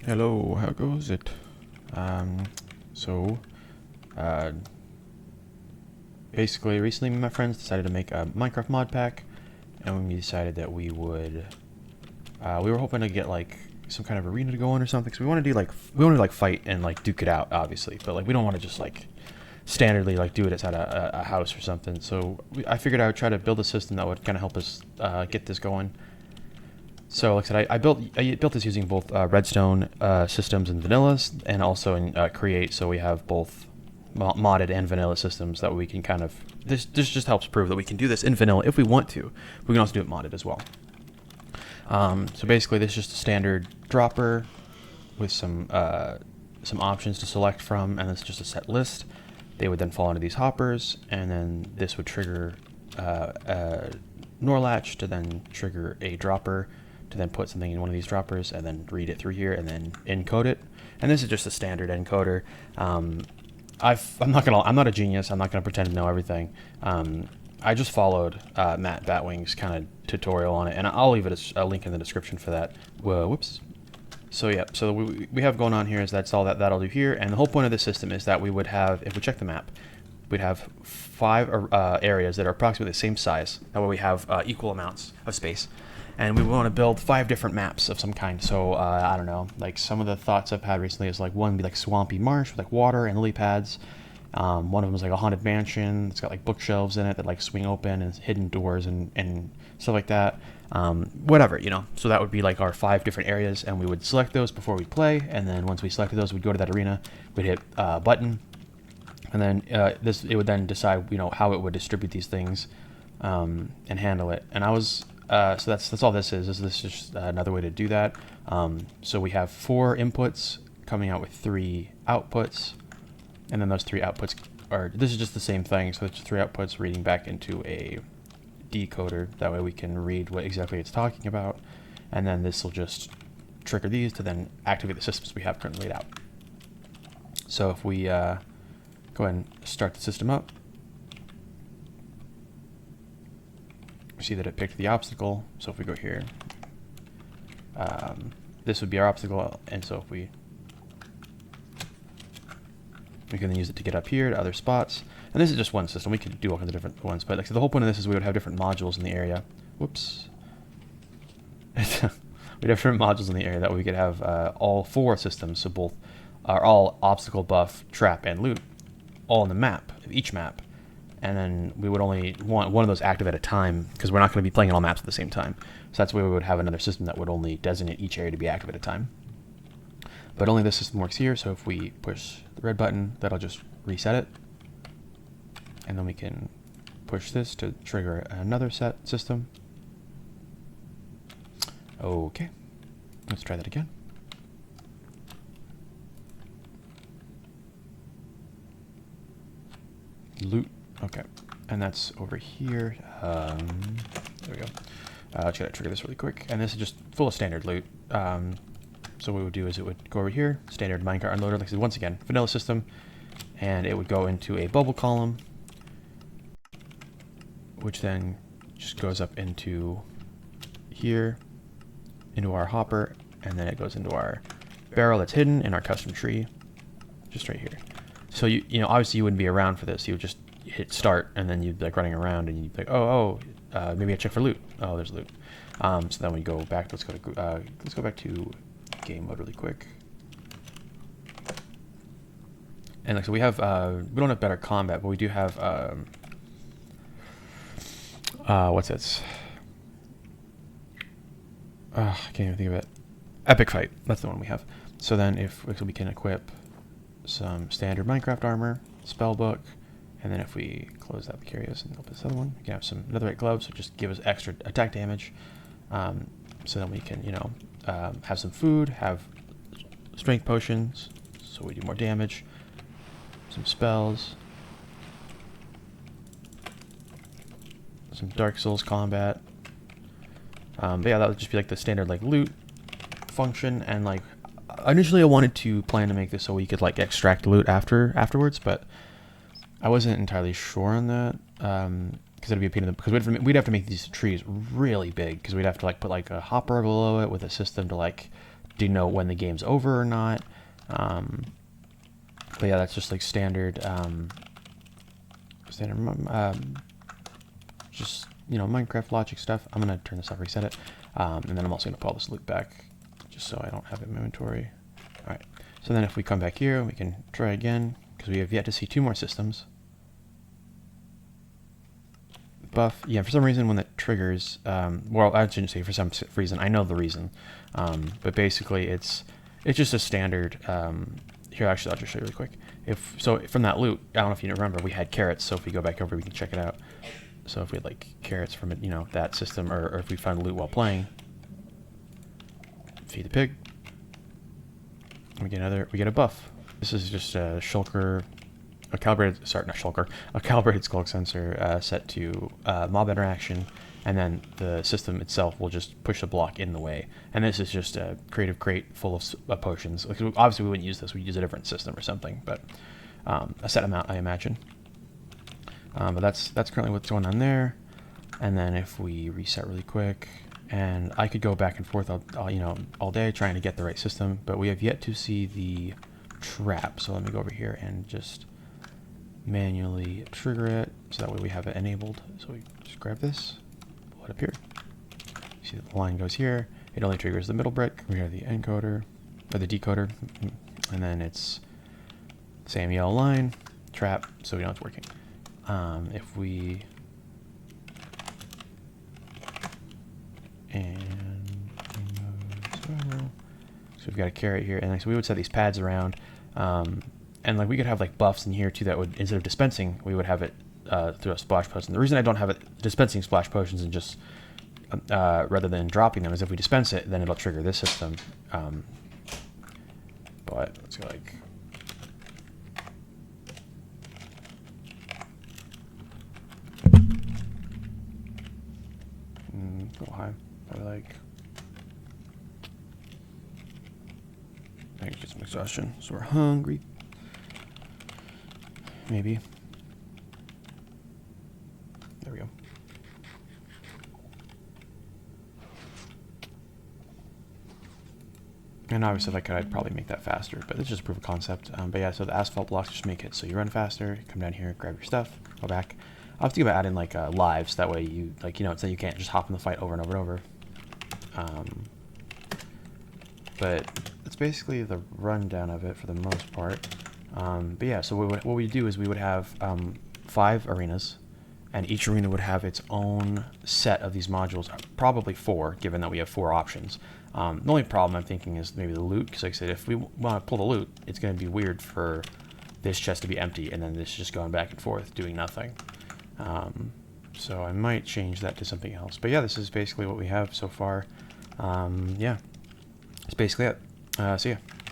Hello, how goes it? So, uh, basically, recently me and my friends decided to make a Minecraft mod pack, and we decided that we would, we were hoping to get, like, some kind of arena to go on or something, so we want to do, like, fight and, like, duke it out, obviously, but, like, we don't want to just, like, standardly, like, do it inside a house or something, so I figured I would try to build a system that would kind of help us, get this going. So, like I said, I built this using both redstone systems and vanillas, and also in Create. So we have both modded and vanilla systems that we can kind of. This just helps prove that we can do this in vanilla if we want to. We can also do it modded as well. So basically, this is just a standard dropper with some options to select from, and it's just a set list. They would then fall into these hoppers, and then this would trigger a NOR latch to then trigger a dropper to then put something in one of these droppers and then read it through here and then encode it. And this is just a standard encoder. I'm not a genius. I'm not gonna pretend to know everything. I just followed Matt Batwing's kind of tutorial on it, and I'll leave it a link in the description for that. Whoa, whoops. So yeah, so we have going on here is that's all that'll do here, and the whole point of this system is that we would have, if we check the map, we'd have 5 areas that are approximately the same size. That way we have equal amounts of space. And we want to build 5 different maps of some kind. So I don't know, like some of the thoughts I've had recently is like one would be like swampy marsh with like water and lily pads. One of them is like a haunted mansion. It's got like bookshelves in it that like swing open and hidden doors and stuff like that. Whatever, you know. So that would be like our 5 different areas, and we would select those before we play. And then once we selected those, we'd go to that arena. We'd hit a button, and then it would then decide, you know, how it would distribute these things and handle it. And I was. So that's all this is. This is just another way to do that. So we have 4 inputs coming out with 3 outputs, and then those 3 outputs are. This is just the same thing. So it's 3 outputs reading back into a decoder. That way we can read what exactly it's talking about, and then this will just trigger these to then activate the systems we have currently laid out. So if we go ahead and start the system up. We see that it picked the obstacle, so if we go here, this would be our obstacle, and so if we can then use it to get up here to other spots. And this is just one system. We could do all kinds of different ones, but like, so the whole point of this is we would have different modules in the area. Whoops. We'd have different modules in the area that we could have all 4 systems, so both are all obstacle, buff, trap, and loot, all in the map, each map. And then we would only want one of those active at a time, because we're not going to be playing all maps at the same time. So that's why we would have another system that would only designate each area to be active at a time. But only this system works here, so if we push the red button, that'll just reset it. And then we can push this to trigger another set system. Okay, let's try that again. Loot. Okay, and that's over here. There we go. Let's trigger this really quick. And this is just full of standard loot. So what we would do is it would go over here, standard minecart unloader, like I said, once again, vanilla system, and it would go into a bubble column, which then just goes up into here, into our hopper, and then it goes into our barrel that's hidden in our custom tree, just right here. So you know, obviously you wouldn't be around for this. You would just hit start, and then you'd be like running around, and you'd be like, maybe I check for loot. Oh, there's loot. So then we go back. Let's go back to game mode really quick. And like so, we have we don't have better combat, but we do have what's this? I can't even think of it. Epic fight. That's the one we have. So then if we can equip some standard Minecraft armor, spell book. And then if we close that Vicarious and open this other one, we can have some netherite gloves, so just give us extra attack damage. So then we can, you know, have some food, have strength potions, so we do more damage, some spells, some Dark Souls combat. But yeah, that would just be like the standard like loot function. And like initially I wanted to plan to make this so we could like extract loot afterwards, but I wasn't entirely sure on that, because it'd be a pain in the, because we'd have to make these trees really big, because we'd have to like put like a hopper below it with a system to like denote when the game's over or not. But yeah, that's just like standard, just, you know, Minecraft logic stuff. I'm gonna turn this off, reset it, and then I'm also gonna pull this loop back, just so I don't have it in my inventory. All right. So then if we come back here, we can try again because we have yet to see 2 more systems. Buff, yeah, for some reason when that triggers, well, I shouldn't say for some reason, I know the reason, but basically it's just a standard, here actually I'll just show you really quick. So from that loot, I don't know if you remember, we had carrots, so if we go back over we can check it out. So if we had like carrots from it, you know, that system, or if we found loot while playing, feed the pig, we get a buff. This is just a shulker, a calibrated skulk sensor set to mob interaction, and then the system itself will just push a block in the way. And this is just a creative crate full of potions. Like, obviously we wouldn't use this, we'd use a different system or something, but a set amount, I imagine. But that's currently what's going on there. And then if we reset really quick, and I could go back and forth all day trying to get the right system, but we have yet to see the trap. So let me go over here and just manually trigger it, so that way we have it enabled. So we just grab this, pull it up here. You see that the line goes here. It only triggers the middle brick. We have the encoder, or the decoder, and then it's same yellow line, trap, so we know it's working. If we so we've got a carrot here, and so we would set these pads around, and like we could have like buffs in here too that would, instead of dispensing, we would have it through a splash potion. The reason I don't have it dispensing splash potions and just rather than dropping them is if we dispense it, then it'll trigger this system. But let's go like go high. Probably like I can get some exhaustion, so we're hungry. Maybe. There we go. And obviously, if I could, I'd probably make that faster, but it's just proof of concept. But yeah, so the asphalt blocks just make it so you run faster. Come down here, grab your stuff, go back. I'll have to think about adding like lives. That way you so you can't just hop in the fight over and over and over. But it's basically the rundown of it for the most part. But yeah, so what we do is we would have 5 arenas, and each arena would have its own set of these modules, probably 4, given that we have 4 options. The only problem I'm thinking is maybe the loot, because like I said, if we want to pull the loot, it's going to be weird for this chest to be empty, and then this just going back and forth, doing nothing. So I might change that to something else. But yeah, this is basically what we have so far. Yeah, that's basically it. See ya.